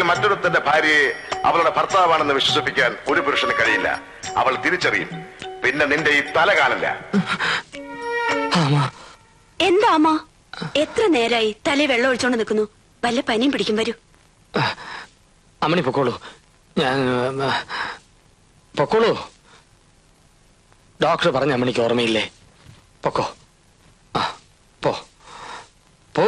മറ്റൊരുത്തന്റെ ഭാര്യയെ അവളുടെ ഭർത്താവാണെന്ന് വിശ്വസിപ്പിക്കാൻ ഒരു പുരുഷന് കഴിയില്ല. അവൾ തിരിച്ചറിയും. പിന്നെ നിന്റെ ഈ തല കാണില്ല. എന്താ അമ്മ, എത്ര നേരായി തലേ വെള്ളം ഒഴിച്ചോണ്ട് നിൽക്കുന്നു? വല്ല പനിയും പിടിക്കും. വരൂ അമ്മണി പൊക്കോളൂ. ഞാൻ പൊക്കോളൂ. ഡോക്ടർ പറഞ്ഞ അമ്മണിക്ക് ഓർമ്മയില്ലേ? പൊക്കോ. പോ പോ.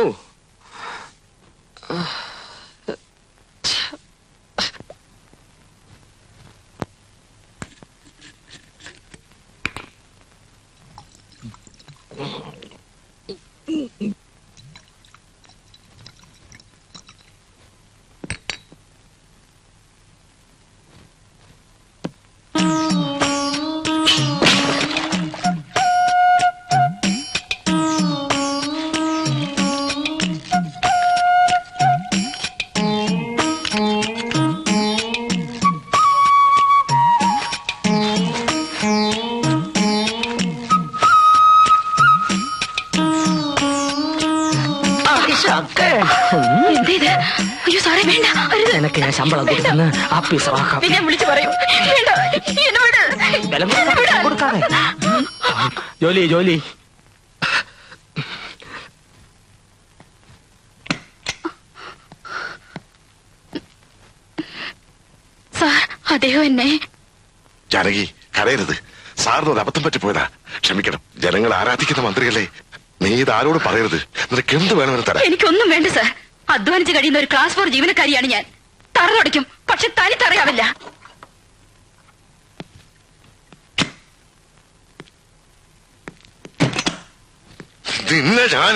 നിനക്ക് ഞാൻ ശമ്പളം കൊടുക്കുന്ന ആഫീസറാക്കാം. ഞാൻ വിളിച്ചു പറയും. കൊടുക്കാതെ ജോലി ജോലി. സാർ, അദ്ദേഹം എന്നെ... ജാനകി, കരയരുത്. സാറിന് ഒരു അബദ്ധം പറ്റിപ്പോയതാ. ക്ഷമിക്കണം. ജനങ്ങൾ ആരാധിക്കുന്ന മന്ത്രിയല്ലേ. നീ ഇത് ആരോട് പറയരുത്. നിനക്ക് എന്ത് വേണമെന്ന് തരാം. എനിക്കൊന്നും വേണ്ട സാർ. അധ്വാനിച്ച് കഴിയുന്ന ഒരു ക്ലാസ് 4 ജീവനക്കാരിയാണ് ഞാൻ. തറ തുടയ്ക്കും, പക്ഷെ തനി തറയാവില്ല. നിന്നെ ഞാൻ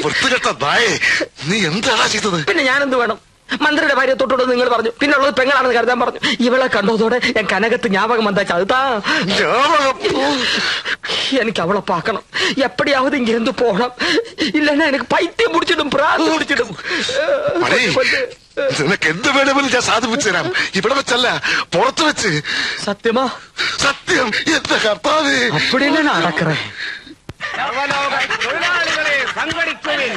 വൃത്തികെട്ട നായേ, നീ എന്താണാ ചെയ്തത്? പിന്നെ ഞാനെന്ത് വേണം? മന്ത്രിയുടെ ഭാര്യ തൊട്ടോട് നിങ്ങൾ പറഞ്ഞു, പിന്നെ ഉള്ളത് പെങ്ങളാണെന്ന് കരുതാൻ പറഞ്ഞു. ഇവളെ കണ്ടതോടെ ഞാൻ കനകത്ത് ജ്ഞാപകം വന്നാ ചതുതാ. എനിക്ക് അവളെ പാക്കണം. എപ്പടിയാവത് ഇങ്ങെന്ത് പോണം. ഇല്ലെന്നാ എനിക്ക് പൈത്യം പിടിച്ചിടും, പ്രാന്ത് പിടിച്ചിടും. നിനക്ക് എന്ത് വേണമെങ്കിലും ഞാൻ സാധിപ്പിച്ചു തരാം. ഇവിടെ വെച്ചല്ല, പുറത്ത് വെച്ച്. സത്യമാ? സത്യം. എന്റെ കർത്താവേ, അപ്പടിയല്ലേ നടക്കറേ. തൊഴിലാളികളെ സംഘടിക്കുവിൻ,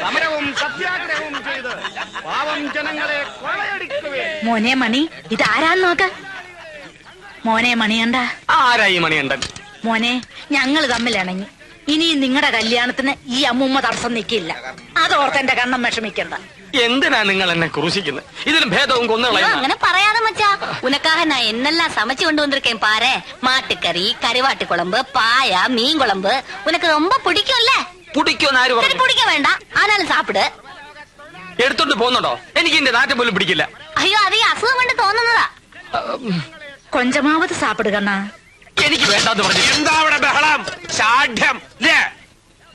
സമരവും സത്യാഗ്രഹവും ചെയ്ത് പാവം ജനങ്ങളെ കൊള്ളയടിക്കുവിൻ. മോനെ മണി, ഇതാരാന്ന് നോക്ക. മോനെ മണിയണ്ട. ആരായി മണിയണ്ടൻ? മോനെ, ഞങ്ങൾ തമ്മിലിണങ്ങി. ഇനിയും നിങ്ങളുടെ കല്യാണത്തിന് ഈ അമ്മൂമ്മ തടസ്സം നിൽക്കില്ല. അതോർത്ത് എന്റെ കണ്ണം വിഷമിക്കണ്ട. എന്തിനാ നിങ്ങൾ എന്നെ ക്രൂശിക്കുന്നത്? ഇതിലും ഭേദവും കൊന്നുകളയും. അങ്ങനെ പറയാതെ മച്ചാ. ഉനക്കാக நான் என்னெல்லாம் சமைச்சு கொண்டு வந்திருக்கேன் பாரு. மாட்டுக்கறி, கருவாட்டு குழம்பு, பாயா, மீன் குழம்பு. உனக்கு ரொம்ப பிடிக்கும்ல? പിടിക്കുമെന്ന് ആര് പറഞ്ഞു? பிடிக்க வேண்டாம், ஆனாலும் சாப்பிடு. എടുത്തോണ്ട് പോകുന്നുണ്ടോ? എനിക്ക് എന്റെ നാട്ടിൽ പോലും പിടിക്കില്ല. അയ്യോ, അത് ഈ അസുഖം കൊണ്ട് തോന്നുന്നതാ. കൊഞ്ചമാവത് സാപ്പിടുകണ്ണ. എനിക്ക് വേണ്ടാന്ന് പറഞ്ഞു. എന്താ അവിടെ ബഹളം? ഷാഠ്യം.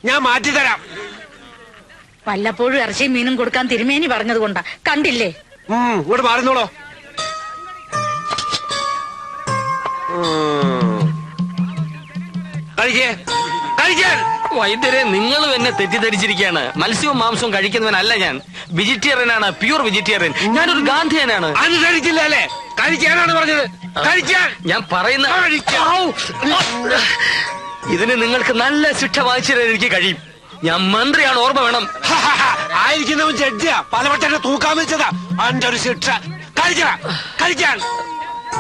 ഞാൻ മാറ്റിത്തരാം. വല്ലപ്പോഴും ഇറച്ചിയും മീനും കൊടുക്കാൻ തിരുമേനി പറഞ്ഞത് കൊണ്ടാ. കണ്ടില്ലേ? ഇങ്ങോട്ട് മാറുന്നോളോ. വൈദ്യരെ, നിങ്ങളും എന്നെ തെറ്റിദ്ധരിച്ചിരിക്കുകയാണ്. മത്സ്യവും മാംസവും കഴിക്കുന്നവനല്ല ഞാൻ. വെജിറ്റേറിയനാണ്, പ്യൂർ വെജിറ്റേറിയൻ. ഞാനൊരു ഗാന്ധിയനാണ്. അനുസരിച്ചില്ല അല്ലേ? കഴിക്കാനാണ് പറഞ്ഞത്. കഴിക്കാൻ ഞാൻ പറയുന്ന ഇതിന് നിങ്ങൾക്ക് നല്ല ശിക്ഷ വാങ്ങിച്ചു തരാൻ എനിക്ക് കഴിയും. ഞാൻ മന്ത്രിയാണ്, ഓർമ്മ വേണം. ആയിരിക്കുന്നവൻ ജഡ്ജിയാ, പലവട്ടം തൂക്കാൻ വെച്ചതാ. അന്റെ ഒരു ശിക്ഷ. കഴിക്കാൻ കഴിക്കാൻ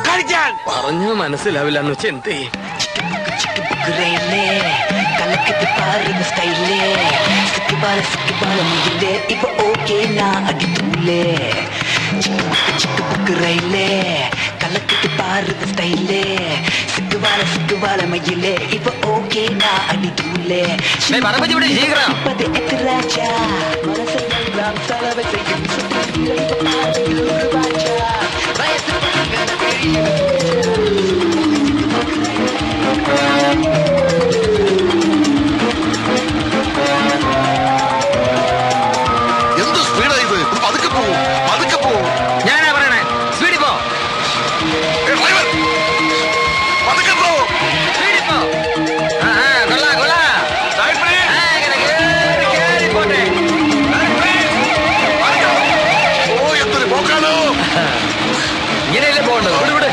കഴിക്കാൻ പറഞ്ഞു മനസ്സിലാവില്ല എന്ന് വെച്ചാൽ എന്ത് ചെയ്യും? கலக்குது பாருங்க ஸ்டைலே, சிக்கு பால முகிலே, இப்ப ஓகே நான் அடித்தூலே. சிக்கு புக்கு ரயிலே, கலக்குது பாருங்க ஸ்டைலே, சிக்கு பால மயிலே, இப்ப ஓகே நான் அடித்தூலே. இப்பது எத்து ராஜா, மனசெல்லாம் செலவை செய்யும் ராஜா. வயசு എന്ത് സ്പീഡാ ഇത്? പതുക്കെ പോവും, പതുക്കെ പോവും. ഞാനാ പറയണേ, സ്പീഡിൽ പോ. പതുക്കെ പോ. സ്പീഡിൽ പോ. കൊള്ളാ കൊള്ളാ. പോട്ടെ. ഓ, എന്തൊരു പോക്കാണോ. ഇങ്ങനെയല്ലേ പോകണ്ടത്? ഇവിടെ ഇവിടെ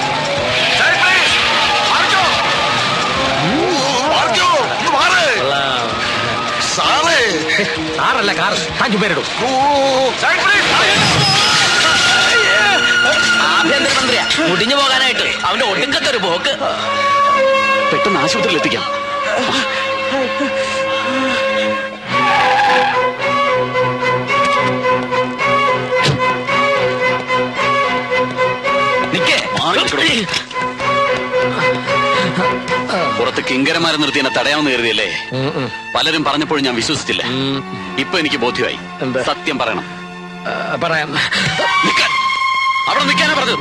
സാറേ കാറല്ല കാർ. താൻ ചുമേരിടും. ആഭ്യന്തരമന്ത്രിയാ മുടിഞ്ഞു പോകാനായിട്ട് അവന്റെ ഒടുക്കത്തെ ഒരു പോക്ക്. പെട്ടെന്ന് ആശുപത്രിയിൽ എത്തിക്കാം. പുറത്ത് കിങ്കരന്മാരെ നിർത്തി എന്നെ തടയാമെന്ന് കരുതിയല്ലേ? പലരും പറഞ്ഞപ്പോഴും ഞാൻ വിശ്വസിച്ചില്ല. ഇപ്പൊ എനിക്ക് ബോധ്യമായി. സത്യം പറയണം. പറയാം. അവിടെ നിൽക്കാനാ പറഞ്ഞത്.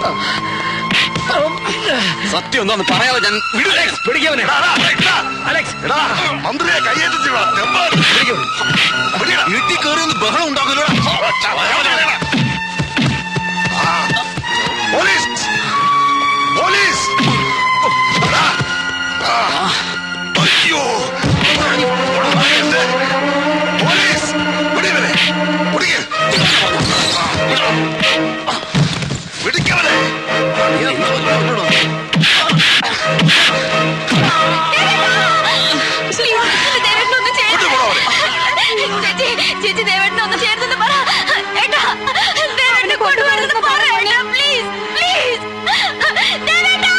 സത്യം എന്താന്ന് പറയാതെ ഞാൻ പിടിക്കവനെ. മന്ത്രിയെ കയ്യേറ്റി വീട്ടിൽ കയറി ഒന്ന് ബഹളം ഉണ്ടാകുമല്ലോ. Police police. അയ്യോ പോലീസ് പിടിക്കവനെ പിടിക്കവനെ. ചേച്ചി ദേവേട്ടനൊന്ന് ചേർത്തെന്ന് പറ. ഏട്ടാ ദേവേട്ടനെ കൊണ്ടുവരുന്നത് പറ. പ്ലീസ് പ്ലീസ് ദേവേട്ടാ.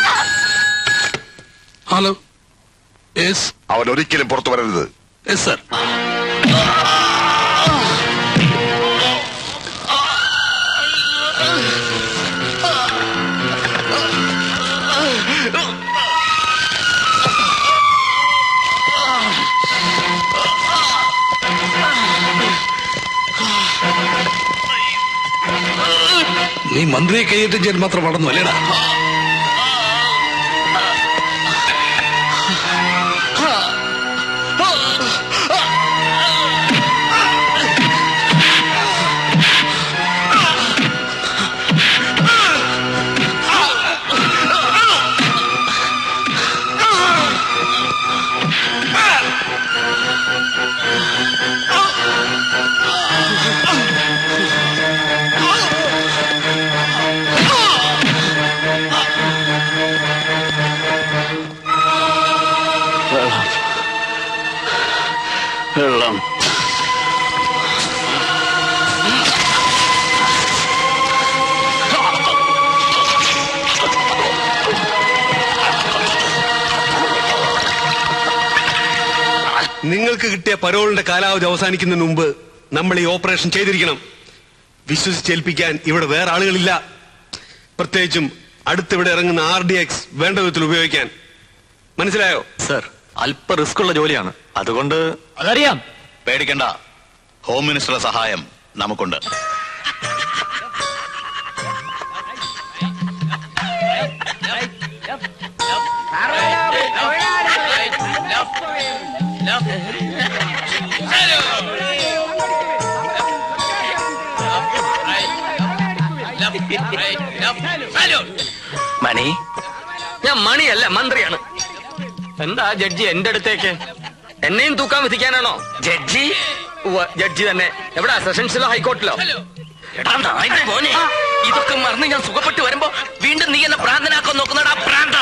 ഹലോ. യെസ് അവൻ ഒരിക്കലും പുറത്തു വരരുത്. Yes sir. നീ മന്ത്രിയെ കൈയേറ്റം ചെയ്യാൻ മാത്രം വളർന്നു അല്ലേടാ? വെള്ളം. നിങ്ങൾക്ക് കിട്ടിയ പരോളിന്റെ കാലാവധി അവസാനിക്കുന്നതിന് മുമ്പ് നമ്മൾ ഈ ഓപ്പറേഷൻ ചെയ്തിരിക്കണം. വിശ്വസിച്ചേൽപ്പിക്കാൻ ഇവിടെ വേറെ ആളുകളില്ല. പ്രത്യേകിച്ചും അടുത്തിവിടെ ഇറങ്ങുന്ന RDX വേണ്ട വിധത്തിൽ ഉപയോഗിക്കാൻ. മനസ്സിലായോ? സർ, അല്പ റിസ്ക് ഉള്ള ജോലിയാണ്. അതുകൊണ്ട് അതറിയാം. പേടിക്കണ്ട. ഹോം മിനിസ്റ്ററുടെ സഹായം നമുക്കുണ്ട്. മണി, ഞാൻ മണിയല്ല മന്ത്രിയാണ്. എന്താ ജഡ്ജി എന്റെ അടുത്തേക്ക്? എന്നെയും തൂക്കാൻ വിധിക്കാനാണോ? ജഡ്ജി? ജഡ്ജി തന്നെ. എവിടാ? സെഷൻസിലോ ഹൈക്കോർട്ടിലോ? മോനെ, ഇതൊക്കെ മറന്ന് ഞാൻ സുഖപ്പെട്ട് വരുമ്പോ വീണ്ടും നീ എന്നെ പ്രാന്തനാക്കാൻ നോക്കുന്നടാ പ്രാന്ത.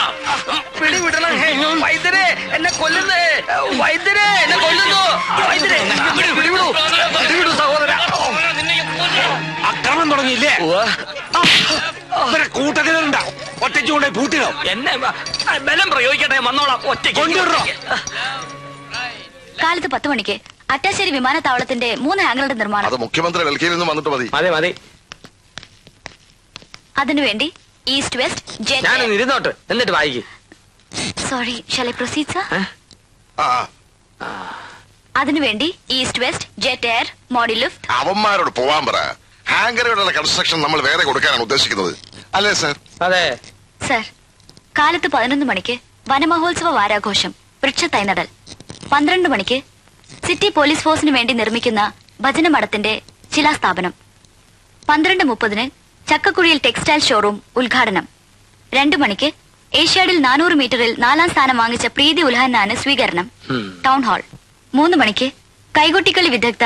പിടിവിടണം. വൈദ്യരെ എന്നെ കൊല്ലുന്നേ. വൈദ്യരെ എന്നെ കൊല്ലുന്നു. വൈദ്യരെ പിടിവിടൂ. പിടിവിടൂ സഹോദര. അക്രമം തുടങ്ങിയില്ലേ? കൂട്ടത്തിലുണ്ടാ ഒറ്റയ്ക്ക് കൊണ്ടേ പൂട്ടിടോ. എന്നെ ബലം പ്രയോഗിക്കട്ടെ. വന്നോളാം. ഒറ്റയ്ക്ക് കൊണ്ടുവിടോ. കാലത്ത് 10 മണിക്ക് അട്ടാശ്ശേരി വിമാനത്താവളത്തിന്റെ 3 ആംഗിളുടെ നിർമ്മാണം. അത് മുഖ്യമന്ത്രി ഡൽഹിയിൽ നിന്ന് വന്നിട്ട് മതി. മതി മതി. അതിനുവേണ്ടി ഈസ്റ്റ് വെസ്റ്റ് ജെറ്റ്. ഞാനൊന്ന് ഇരുന്നോട്ട് എന്നിട്ട് വായിക്കും. Sorry, shall I proceed sir? ആ അതിനുവേണ്ടി ഈസ്റ്റ് വെസ്റ്റ് ജെറ്റ് എയർ മോഡി ലിഫ്റ്റ്. അവന്മാരോട് പോവാൻ പറ. ഹാങ്കറുകളുടെ കൺസ്ട്രക്ഷൻ നമ്മൾ വേറെ കൊടുക്കാനാണ് ഉദ്ദേശിക്കുന്നത്, അല്ലേ സർ? അതെ സർ, കാലത്ത് 11 മണിക്ക് വനമഹോത്സവ വാരാഘോഷം വൃക്ഷ തൈനടൽ. 12 മണിക്ക് സിറ്റി പോലീസ് ഫോഴ്സിന് വേണ്ടി നിർമ്മിക്കുന്ന ഭജനമഠത്തിന്റെ ശിലാസ്ഥാപനം. 12:30 ചക്കക്കുഴിയിൽ ടെക്സ്റ്റൈൽ ഷോറൂം ഉദ്ഘാടനം. 2 മണിക്ക് ഏഷ്യാഡിൽ 400 മീറ്ററിൽ 4ാം സ്ഥാനം വാങ്ങിച്ച പ്രീതി ഉൽഹന്നാന് സ്വീകരണം, ടൗൺ ഹാൾ. 3 മണിക്ക് കൈകൊട്ടിക്കളി വിദഗ്ധ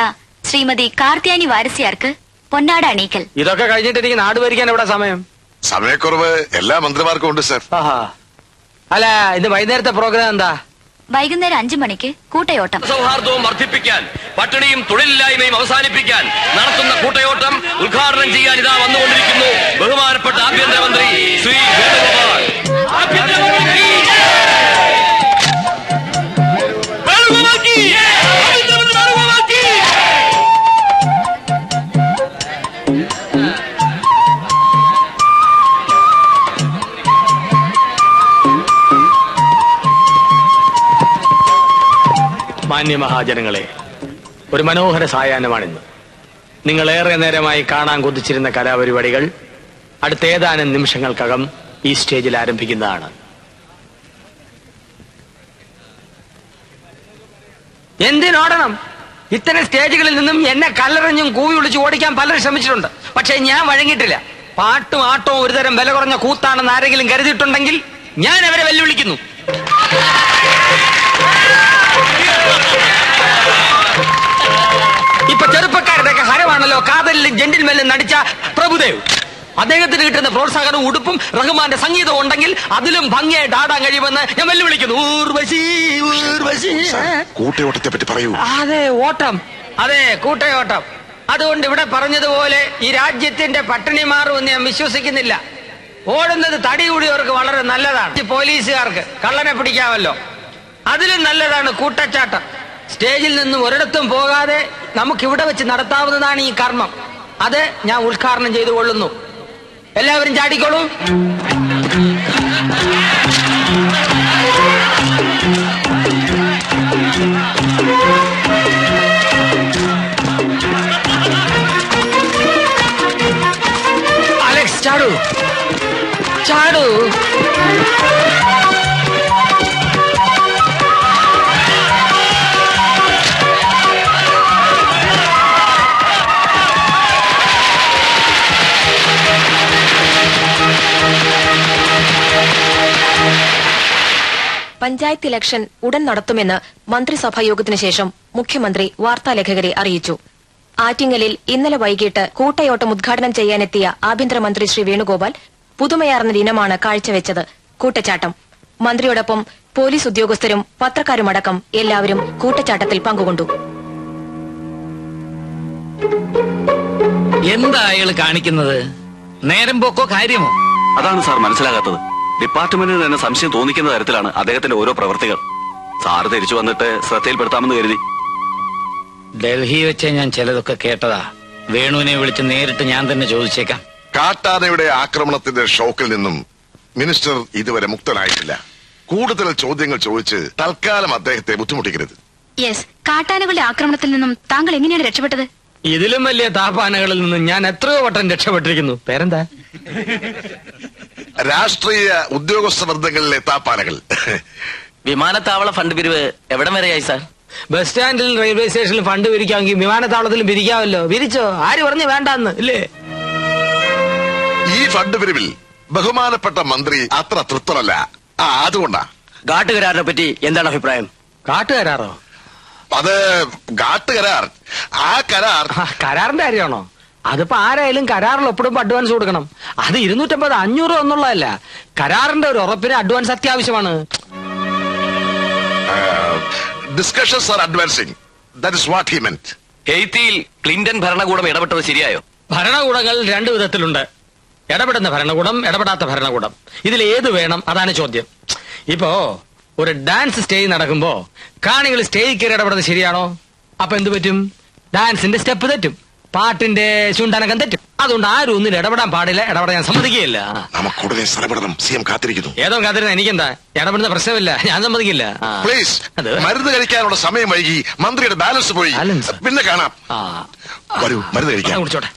ശ്രീമതി കാർത്തിയാനി വാരസ്യാർക്ക് പൊന്നാട അണീക്കൽ. ഇതൊക്കെ കഴിഞ്ഞിട്ട് എനിക്ക് നാട് ഭരിക്കാൻ എവിടെ സമയം? സമയക്കുറവ് എല്ലാ മന്ത്രിമാർക്കും ഉണ്ട് സർ. അല്ല, ഇത് വൈകുന്നേരത്തെ പ്രോഗ്രാം എന്താ? വൈകുന്നേരം 5 മണിക്ക് കൂട്ടയോട്ടം. സൗഹാർദ്ദവും വർദ്ധിപ്പിക്കാൻ, പട്ടിണിയും തൊഴിലില്ലായ്മയും അവസാനിപ്പിക്കാൻ നടത്തുന്ന കൂട്ടയോട്ടം ഉദ്ഘാടനം ചെയ്യാൻ ഇതാ വന്നുകൊണ്ടിരിക്കുന്നു ബഹുമാനപ്പെട്ട ആഭ്യന്തരമന്ത്രി ശ്രീ വേണുഗോപാൽ. മാന്യമഹാജനങ്ങളെ, ഒരു മനോഹര സായാഹ്നമാണിന്ന്. നിങ്ങൾ ഏറെ നേരമായി കാണാൻ കൊതിച്ചിരുന്ന കലാപരിപാടികൾ അടുത്ത ഏതാനും നിമിഷങ്ങൾക്കകം ഈ സ്റ്റേജിൽ ആരംഭിക്കുന്നതാണ്. എന്തിനോടണം? ഇത്തരം സ്റ്റേജുകളിൽ നിന്നും എന്നെ കല്ലെറിഞ്ഞും കൂവി വിളിച്ച് ഓടിക്കാൻ പലരും ശ്രമിച്ചിട്ടുണ്ട്. പക്ഷേ ഞാൻ വഴങ്ങിയിട്ടില്ല. പാട്ടും ആട്ടവും ഒരുതരം വില കുറഞ്ഞ കൂത്താണെന്ന് ആരെങ്കിലും കരുതിയിട്ടുണ്ടെങ്കിൽ ഞാൻ അവരെ വെല്ലുവിളിക്കുന്നു. ഇപ്പൊ ചെറുപ്പക്കാരുടെയൊക്കെ ഹരമാണല്ലോ കാതലിലും ജെന്റിൽമെല്ലും നടിച്ച പ്രഭുദേവ്. അദ്ദേഹത്തിന് കിട്ടുന്ന പ്രോത്സാഹനവും ഉടുപ്പും റഹ്മാന്റെ സംഗീതവും ഉണ്ടെങ്കിൽ അതിലും ഭംഗിയായിട്ട് ആടാൻ കഴിയുമെന്ന് ഞാൻ വെല്ലുവിളിക്കുന്നു. ഊർവശി ഊർവശി. കൂട്ടയോട്ടത്തെ പറ്റി പറയൂ. അതെ, ഓട്ടം. അതെ, കൂട്ടയോട്ടം. അതുകൊണ്ട് ഇവിടെ പറഞ്ഞതുപോലെ ഈ രാജ്യത്തിന്റെ പട്ടിണി മാറുമെന്ന് ഞാൻ വിശ്വസിക്കുന്നില്ല. ഓടുന്നത് തടി കൂടിയവർക്ക് വളരെ നല്ലതാണ്. പോലീസുകാർക്ക് കള്ളനെ പിടിക്കാമല്ലോ. അതിലും നല്ലതാണ് കൂട്ടച്ചാട്ടം. സ്റ്റേജിൽ നിന്നും ഒരിടത്തും പോകാതെ നമുക്കിവിടെ വെച്ച് നടത്താവുന്നതാണ് ഈ കർമ്മം. അത് ഞാൻ ഉദ്ഘാടനം ചെയ്തു കൊള്ളുന്നു. എല്ലാവരും ചാടിക്കോളൂ. അലക്സ്, ചാടൂ ചാടൂ. പഞ്ചായത്ത് ഇലക്ഷൻ ഉടൻ നടത്തുമെന്ന് മന്ത്രിസഭാ യോഗത്തിനു ശേഷം മുഖ്യമന്ത്രി വാർത്താലേഖകരെ അറിയിച്ചു. ആറ്റിങ്ങലിൽ ഇന്നലെ വൈകിട്ട് കൂട്ടയോട്ടം ഉദ്ഘാടനം ചെയ്യാനെത്തിയ ആഭ്യന്തരമന്ത്രി ശ്രീ വേണുഗോപാൽ പുതുമയാർന്ന ഇനമാണ് കാഴ്ചവെച്ചത്. കൂട്ടച്ചാട്ടം. മന്ത്രിയോടൊപ്പം പോലീസ് ഉദ്യോഗസ്ഥരും പത്രക്കാരുമടക്കം എല്ലാവരും കൂട്ടച്ചാട്ടത്തിൽ പങ്കുകൊണ്ടു. എന്താ അയാൾ കാണിക്കുന്നത്? നേരം പോക്കോ കാര്യമോ? അതാണ് സാർ മനസ്സിലാകാത്തത്. ഡിപ്പാർട്ട്മെന്റിന് തന്നെ സംശയം തോന്നിക്കുന്ന തരത്തിലാണ് അദ്ദേഹത്തിന്റെ ഓരോ പ്രവർത്തികൾ. സാറ് തിരിച്ചു വന്നിട്ട് ശ്രദ്ധയിൽപ്പെടുത്താമെന്ന് കരുതി. ഡൽഹി വെച്ച് ഞാൻ ചിലതൊക്കെ കേട്ടതാ. വേണുവിനെ വിളിച്ച് നേരിട്ട് ഞാൻ തന്നെ ചോദിച്ചേക്കാം. കാട്ടാനയുടെ ആക്രമണത്തിന്റെ ഷോക്കിൽ നിന്നും മിനിസ്റ്റർ ഇതുവരെ മുക്തനായിട്ടില്ല. കൂടുതൽ ചോദ്യങ്ങൾ ചോദിച്ച് തൽക്കാലം അദ്ദേഹത്തെ ബുദ്ധിമുട്ടിക്കരുത്. യെസ്, കാട്ടാനകളുടെ ആക്രമണത്തിൽ നിന്നും താങ്കൾ എങ്ങനെയാണ് രക്ഷപ്പെട്ടത്? ഇതിലും വലിയ താപാനകളിൽ നിന്നും ഞാൻ എത്രയോ വട്ടം രക്ഷപ്പെട്ടിരിക്കുന്നു. പേരെന്താ? രാഷ്ട്രീയ ഉദ്യോഗസ്ഥ വൃന്ദങ്ങളിലെ താപ്പാനകൾ. വിമാനത്താവള ഫണ്ട് പിരിവ് എവിടം വരെയായി സാർ? ബസ് സ്റ്റാൻഡിൽ റെയിൽവേ സ്റ്റേഷനിൽ ഫണ്ട് പിരിക്കാമെങ്കിൽ വിമാനത്താവളത്തിലും പിരിക്കാമല്ലോ. പിരിച്ചോ? ആര് പറഞ്ഞു വേണ്ടാന്ന്? ഇല്ലേ? ഈ ഫണ്ട് പിരിവിൽ ബഹുമാനപ്പെട്ട മന്ത്രി അത്ര തൃപ്തരല്ല. അതുകൊണ്ടാ. കാട്ടുകരാറിനെ പറ്റി എന്താണ് അഭിപ്രായം? കാട്ടുകരാറോ? അത് കാട്ടുകരാർ. ആ കരാർ കരാറിന്റെ കാര്യമാണോ? അതിപ്പോ ആരായാലും കരാറിൽ ഒപ്പിടുമ്പോ അഡ്വാൻസ് കൊടുക്കണം. അത് 250, 500 എന്നുള്ളതല്ല. കരാറിന്റെ ഒരു ഉറപ്പിന് അഡ്വാൻസ് അത്യാവശ്യമാണ്. Discussions are advancing. That is what he meant. ഹെയ്ത്തിയിൽ ക്ലിന്റൺ ഭരണകൂടം ഇടപെട്ടത് ശരിയായോ? ഭരണകൂടങ്ങൾ 2 വിധത്തിലുണ്ട്. ഇടപെടുന്ന ഭരണകൂടം, ഇടപെടാത്ത ഭരണകൂടം. ഇതിൽ ഏത് വേണം? അതാണ് ചോദ്യം. ഇപ്പോ ഒരു ഡാൻസ് സ്റ്റേജ് നടക്കുമ്പോ കാണികൾ സ്റ്റേജിൽ കയറി ഇടപെടുന്നത് ശരിയാണോ? അപ്പൊ എന്ത് പറ്റും? ഡാൻസിന്റെ സ്റ്റെപ്പ് തെറ്റും, പാട്ടിന്റെ ചുണ്ടനകം തെറ്റും. അതുകൊണ്ട് ആരും ഒന്നിനും ഇടപെടാൻ പാടില്ല. ഇടപെടാൻ ഞാൻ സമ്മതിക്കുകയില്ല. നമുക്കുടനെ സ്ഥലപ്പെടണം. സിഎം കാത്തിരിക്കുന്നു. ഏതോ കാത്തിരുന്ന എനിക്കെന്താ? ഇടപെടുന്ന പ്രശ്നമില്ല, ഞാൻ സമ്മതിക്കില്ല. പ്ലീസ്. മരുന്ന് കഴിക്കാനുള്ള സമയം വൈകി. മന്ത്രിയുടെ ബാലൻസ് പോയി. പിന്നെ കാണാം. വരൂ, മരുന്ന് കഴിക്കാം. കുടിച്ചോട്ടെ.